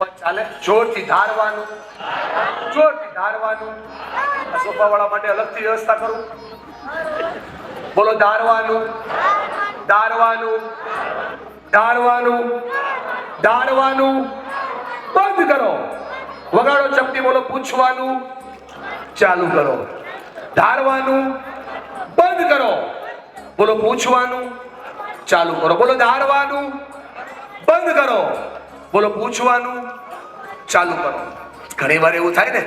ચાલે જોરથી ધારવાનું, જોરથી ધારવાનું. આ સોફા વાળા માટે અલગથી વ્યવસ્થા કરું. બોલો ધારવાનું, ધારવાનું, ધારવાનું, ધારવાનું. બંધ કરો. વગાડો ચપટી. બોલો પૂછવાનું ચાલુ કરો. ધારવાનું બંધ કરો. બોલો પૂછવાનું ચાલુ કરો. બોલો ધારવાનું બંધ કરો. बोलो पूछवानू चालू करो. घनी बार એવું થાય ને,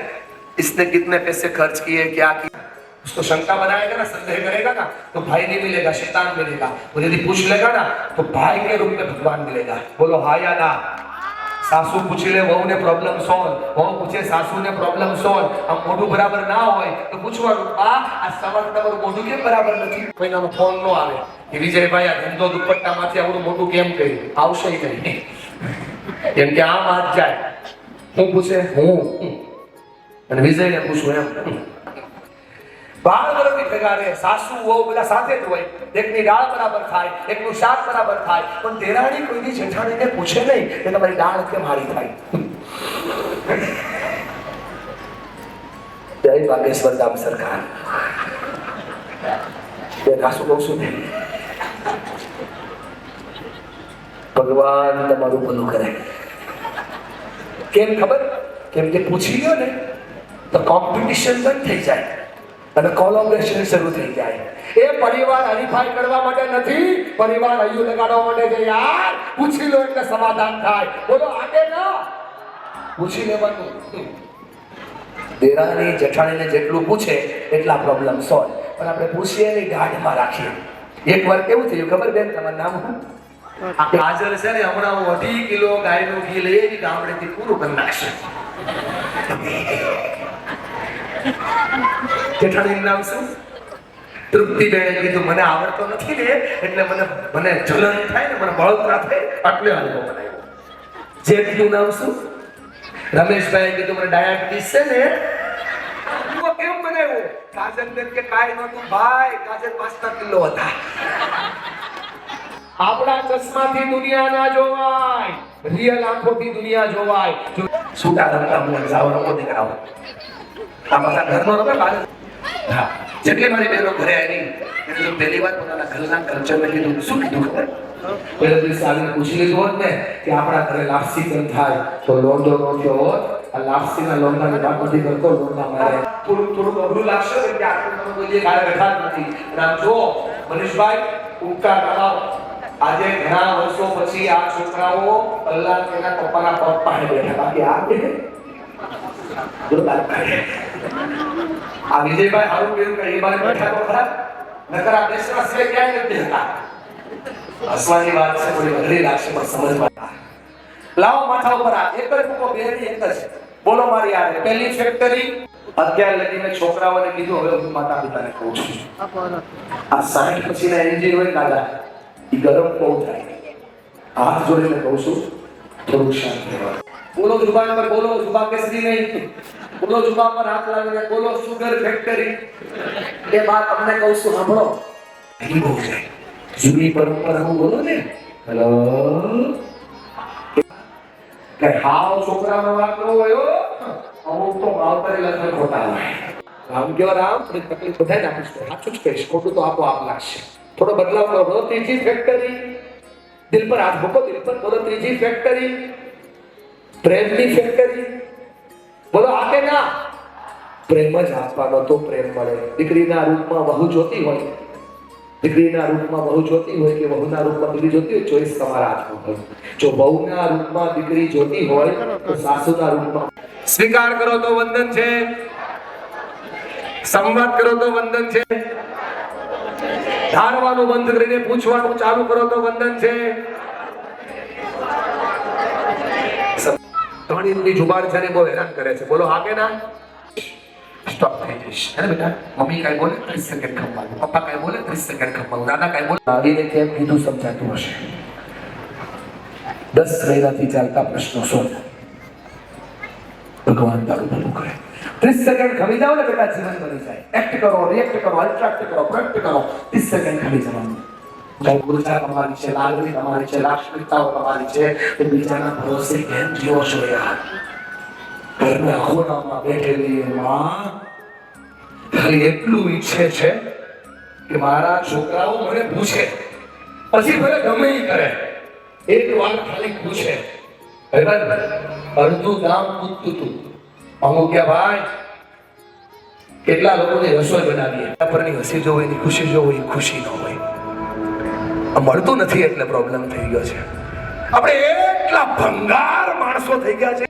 इसने कितने पैसे खर्च किए, क्या किया, उसको शंका बनाएगा ना, संदेह करेगा ना, तो भाई नहीं मिलेगा, शैतान मिलेगा. और यदि पूछ लेगा ना तो भाई के रूप में भगवान मिलेगा. बोलो हाँ या ना. सासू पूछी ले वहू ने प्रॉब्लम सॉल्व, वहू पूछे सासू ने प्रॉब्लम सॉल्व. આમ મોઢું બરાબર ના હોય તો પૂછવાનું, આ સવાર તમારું મોઢું કેમ બરાબર નથી? કોઈનાનો ફોન નો આવે કે વિજયભાઈ આ ધંધો દુપટ્ટામાંથી આવડું મોઢું કેમ કર્યું? આવશે નહીં. કેમ કે આમ હાથ જાય. હું પૂછે હું અને વિજયને પૂછું એમ. બાળ બરાબર ભેગા રહે, સાસુ વહુ બધા સાથે જ હોય. એકની દાળ બરાબર થાય, એકનું શાક બરાબર થાય, પણ દેરાણી કોઈની જેઠાણીને પૂછે નહીં કે તમારી દાળ કેમ હારી થાય. જય બાગેશ્વર ધામ સરકાર. બે સાસુ કહું છું ને, ભગવાન તમારું ભલું કરે. કેમ ખબર? કેમ કે પૂછી લો ને તો કોમ્પિટિશન બંધ થઈ જાય અને કોલેબોરેશન શરૂ થઈ જાય. એ પરિવાર હરીફાઈ કરવા માટે નથી, પરિવાર હૈયું લગાડવા માટે છે. યાર પૂછી લો એટલે સમાધાન થાય. બોલો આગે ના પૂછી લેવાનું. દેરાણી જેઠાણીને જેટલું પૂછે એટલા પ્રોબ્લેમ સોલ્વ. પણ આપણે પૂછીએ નહીં, ગાઢમાં રાખીએ. એકવાર કેવું થયું ખબર બેન? તમારું નામ શું? હાજર છે ને, હમણાં હું 2.5 કિલો ગાયનું ઘી લઈ આવી ગામડેથી, પૂરું કરી નાખશે. જેઠાણીનું નામ શું? તૃપ્તિબેન. કીધું મને આવડતો નથી ને એટલે મને જલન થાય ને, મને બળતરા થાય, એટલે હલવો બનાવ્યો. જેઠનું નામ શું? રમેશભાઈ. કીધું મને ડાયાબિટીસ છે ને. કેમ બનાવ્યો? કાજલ બેન કે કાઈ નહોતું ભાઈ, કાજલ 5 કિલો હતા. આપણા ચશ્માથી દુનિયા ના જોવાય, રિયલ આંખોથી દુનિયા જોવાય. સુટા રમતા મને જાવ રમો દેખાવ. આ પાછા ઘરનો રમે બાર. હા, જેટલી મારી બહેનો ઘરે આવી એને જો પહેલી વાર પોતાના ઘરના કલ્ચરને કીધું, શું કીધું ખબર? પહેલા દિવસે આવીને પૂછી લીધું હોત ને કે આપણા ઘરે લાપસી કેમ થાય, તો લોંદો નો થયો હોત. આ લાપસીના લોંદાની વાત નથી કરતો, લોંદા મારે થોડું અઘરું લાગશે કે આટલું તમે કોઈ કાળે બેઠા જ નથી. આમ જો મનીષભાઈ ઉપકાર કરાવો. આજે ઘણા વર્ષો પછી આ છોકરાઓ કલાક તેના પપ્પાના પગ પાસે બેઠા. બાકી આ વિજયભાઈ હારું કેવું કે એ બાર બેઠા તો ખરા, નકર આ બેસવા સિવાય ક્યાંય નથી હતા. હસવાની વાત છે, થોડી અઘરી લાગશે પણ સમજવા. લાવો માથા ઉપર આ એક જ મૂકો, બેની એક જ. બોલો મારી આ પહેલી ફેક્ટરી. અત્યાર લગી મેં છોકરાઓને કીધું, હવે હું માતા પિતાને કહું છું, આ 60 પછીના એન્જિન હોય દાદા, એ ગરમ બહુ થાય. હાથ જોડીને કહું છું, થોડું શાંત રહેવાનું. બોલો જુબાન પર બોલો, જુબા કેસરી નહીં. બોલો જુબાન પર હાથ લાવીને બોલો સુગર ફેક્ટરી. એ વાત તમને કહું છું, સાંભળો. અહીં બહુ જાય જૂની પરંપરા. હું બોલો ને હેલો કે હાવ છોકરાનો વાત ન હોય. અમુક તો માવતરી લગ્ન ખોટા હોય. રામ કયો રામ, થોડી તકલીફ બધાને આપીશ. સાચું જ કહીશ, ખોટું તો આપોઆપ લાગશે. થોડો બદલાવ કરો. બોલો ત્રીજી ફેક્ટરી. દિલ પર હાથ મૂકો, દિલ પર બોલો ત્રીજી ફેક્ટરી. પ્રેમની ફેક્ટરી. બોલો આકે ના. પ્રેમ જ આપવાનો તો પ્રેમ મળે. દીકરીના રૂપમાં વહુ જોતી હોય, દીકરીના રૂપમાં વહુ જોતી હોય કે વહુના રૂપમાં દીકરી જોતી હોય, ચોઈસ તમારા હાથમાં હોય. જો વહુના રૂપમાં દીકરી જોતી હોય તો સાસુના રૂપમાં સ્વીકાર કરો તો વંદન છે, સંવાદ કરો તો વંદન છે, ધારવાનું બંધ કરીને પૂછવાનું ચાલુ કરો તો વંદન છે. ધણીની જુબાન છે ને બહુ હેરાન કરે છે. બોલો હા કે ના? સ્ટોપ થઈ જઈશ. હે બેટા, મમ્મી કાઈ બોલે 30 સેકન્ડ ખમવાનું, પપ્પા કાઈ બોલે 30 સેકન્ડ ખમવાનું, દાદા કાઈ બોલે. આવીને કેમ કીધું સમજાતું હશે. 10 મહિનાથી ચાલતા પ્રશ્નો સોલ્વ. ભગવાન તારું ભલું કરે. 30 સેકન્ડ ખમી જાવ ને બેટા, જીવન બની જાય. એક્ટ કરો, રિએક્ટ કરો, અલ્ટ્રાક્ટ કરો, પ્રોએક્ટ કરો. 30 સેકન્ડ ખમી જવાનું. કઈ ઉર્જા તમારી છે, લાગણી તમારી છે, લાક્ષણિકતાઓ તમારી છે, એ બીજાના ભરોસે કેમ જીવો છો યાર? ઘરના ખૂણામાં બેઠેલી માં ખાલી એટલું ઈચ્છે છે કે મારા છોકરાઓ મને પૂછે, પછી ભલે ગમે ઈ કરે, એક વાર ખાલી પૂછે. અડધું ગામ પૂછતું હતું, અમુક કે ભાઈ કેટલા લોકોની રસોઈ બનાવીએ, પરની હસી જોવે એની ખુશી જોવે એ ખુશી ન હોય. મળતું નથી એટલે પ્રોબ્લેમ થઈ ગયો છે. આપણે એટલા ભંગાર માણસો થઈ ગયા છે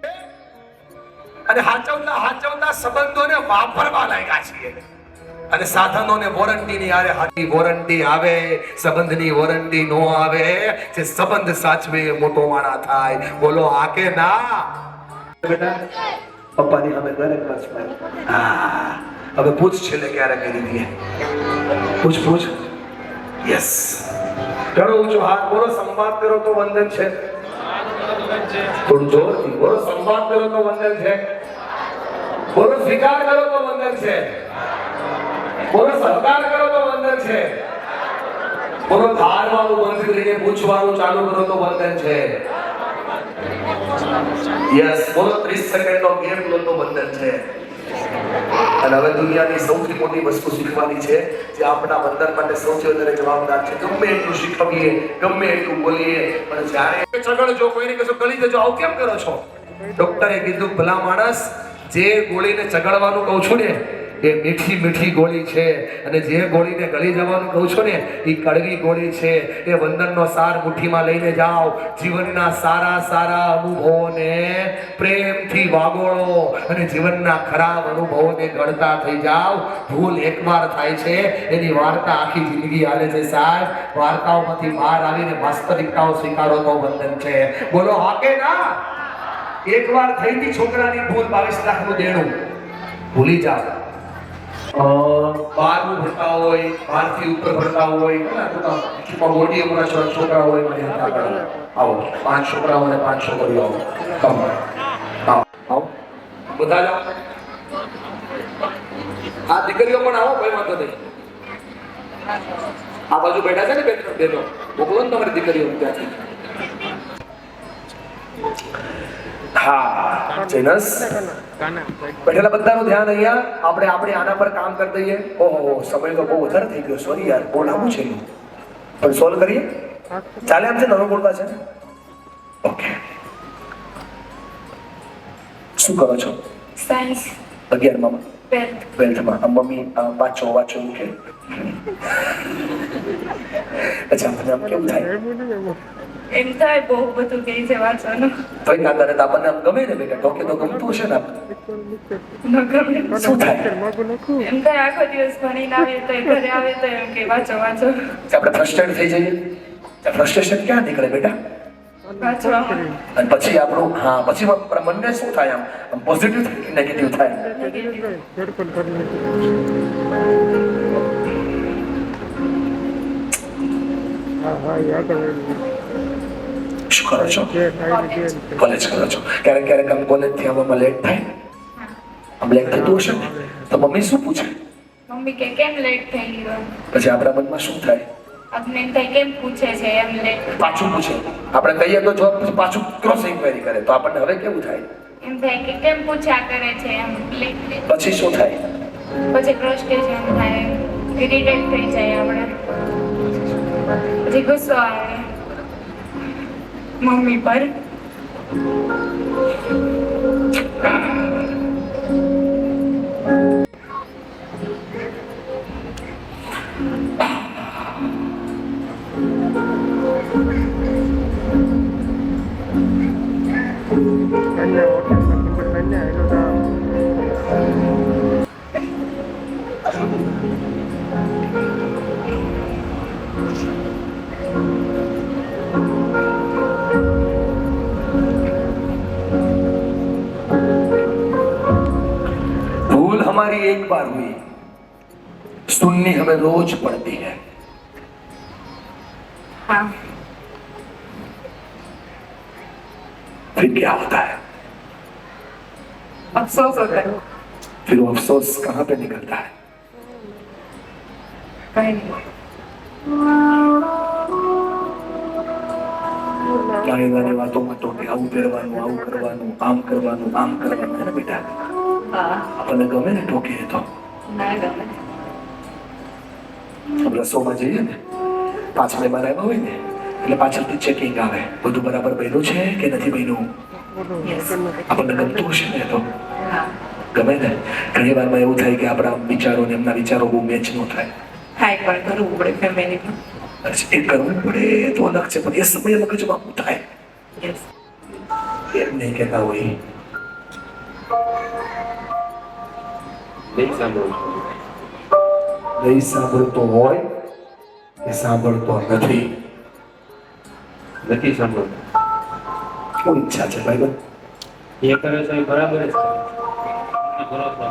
અને હાચવતા સંબંધોને વાપરવા લાગ્યા છીએ. અને સાધનોને વોરંટીની આરે હાથી વોરંટી આવે, સંબંધની વોરંટી નો આવે. જે સંબંધ સાચવે એ મોટો માણા થાય. બોલો હા કે ના? બેટા પપ્પાની સામે દરેક વર્ષ હા હવે પૂછ છેલ્લે ક્યારે કરી દઈએ? પૂછ યસ. કરો ઊંચો હાથ, બોલો સંવાદ કરો તો વંદન છે. થોડું જોરથી બોલો, સંવાદ કરો તો વંદન છે. બોલો સ્વીકાર કરો તો વંદન છે. બોલો સહકાર કરો તો વંદન છે. બોલો ધારવાનું બંધ કરીને પૂછવાનું ચાલુ કરો તો વંદન છે. યસ. બોલો 30 સેકન્ડનો ગેપ લો તો વંદન છે. અને હવે દુનિયાની સૌથી મોટી વસ્તુ શીખવાની છે જે આપણા વંદન માટે સૌથી વધારે જવાબદાર છે. ગમે એટલું શીખવીએ, ગમે એટલું બોલીએ, પણ જ્યારે ચગડ જો કોઈને કહેશો ગળી દેજો, આવું કેમ કરો છો? ડોક્ટરે કીધું ભલા માણસ, જે ગોળીને ચગડવાનું કહું છું ને એ મીઠી મીઠી ગોળી છે, અને જે ગોળીને ગળી જવાનું કહું છું ને એ કડવી ગોળી છે. એ વંદનનો સાર મુઠ્ઠીમાં લઈને જાઓ. જીવનના સારા અનુભવોને પ્રેમથી વાગોળો અને જીવનના ખરાબ અનુભવોને ગળતા થઈ જાઓ. ભૂલ એકવાર થાય છે, એની વાર્તા આખી જિંદગી હાલે છે સાહેબ. વાર્તાઓમાંથી બહાર આવીને વાસ્તવિકતાઓ સ્વીકારો તો વંદન છે. બોલો હા કે ના? એકવાર થઈ હતી છોકરાની ભૂલ, 22 લાખનું દેણું, ભૂલી જાઓ. 12મું ભણતા હોય, 12 થી ઉપર ભણતા હોય, મોટી ઉંમરના છોકરા હોય, મને આવો 5 છોકરાઓ અને 5 છોકરીઓ આવો બધા જાઓ. આ દીકરીઓ પણ આવો, કોઈ વાંધો નહીં. આ બાજુ બેઠા છે ને બેનો, મોકલો ને તમારી દીકરીઓ ત્યાંથી. હા જેનસ બેઠેલા બધાનું ધ્યાન અહીંયા. આપણે આના પર કામ કરી દઈએ. ઓહો સમય તો બહુ વધારે થઈ ગયો, સોરી યાર, બહુ લાંબુ છે પણ સોલ્વ કરીએ. ચાલે એમ છે? નવો બોલતા છે? ઓકે. શું કરો છો? સાયન્સ 11માં 12માં. મમ્મી વાંચો મૂકે. અચ્છા, મને આમ કેવું થાય? એમ થાય બહુ બધું કહે છે વાંચવાનું. તો ના કરે તો આપણને આમ ગમે ને બેટા? ટોકે તો ગમતું હશે ને આપણે? ન ગમે. શું થાય? એમ થાય આખો દિવસ ભણીને આવે તો ઘરે આવે તો એમ કે વાંચો. આપણે ફ્રસ્ટ્રેટ થઈ જઈએ. ફ્રસ્ટ્રેશન ક્યાં નીકળે બેટા? વાંચવામાં. અને પછી આપણું પછી આપણા મનને શું થાય? આમ પોઝિટિવ થાય કે નેગેટિવ થાય? શું કરો છો? કોલેજ કરો છો. ક્યારેક આમ કોલેજ થી આવવામાં લેટ થાય? આમ લેટ થતું હશે ને તો મમ્મી શું પૂછે? મમ્મી કે કેમ લેટ થઈ ગયો? પછી આપણા મનમાં શું થાય? આપણે એમ થાય કેમ પૂછે છે એમ લેટ. પાછું પૂછે. આપણે કહીએ તો જવાબ પછી પાછું ક્રોસ ઇન્ક્વાયરી કરે તો આપણને હવે કેવું થાય? એમ થાય કે કેમ પૂછ્યા કરે છે એમ લેટ. પછી શું થાય? પછી ફ્રસ્ટ્રેશન થાય, ઇરિટેટ થઈ જાય આપણે, પછી ગુસ્સો આવે મમ્મી પર. भूल हमारी एक बार हुई, सुननी हमें रोज पड़ती है. हाँ. फिर क्या होता है? अफसोस होता है. फिर वो अफसोस कहाँ पे निकलता है? कहीं नहीं. નાની નાની વાતોમાં ટોકે, આવું પહેરવાનું, આવું કરવાનું, આમ કરવાનું, આમ કરવાનું, હે ને બેટા? હા આપણને ગમે ને ટોકે એ તો? ના ગમે આપણે રસોમાં જઈએ ને, પાછળ મહેમાન આવ્યા હોય ને, એટલે પાછળથી ચેકિંગ આવે, બધું બરાબર બન્યું છે કે નથી બન્યું. યસ આપણને ગમતું હશે ને એ તો? હા ગમે ને? ઘણી વારમાં એવું થાય કે આપણા વિચારો ને એમના વિચારો બહુ મેચ ન થાય. હાય પણ કરવું પડે ફેમિલીમાં એ કરવું પડે તો અલગ છે, પણ એ સમયે મગજમાં શું થાય યસ એમ નહીં કહેતા હોય. નહીં સાંભળવું નહીં સાંભળતો હોય કે સાંભળતો નથી? નથી સાંભળવું. શું ઈચ્છા છે ભાઈ? એ કરે છે એ બરાબર જ કરે. તમને ભરોસો.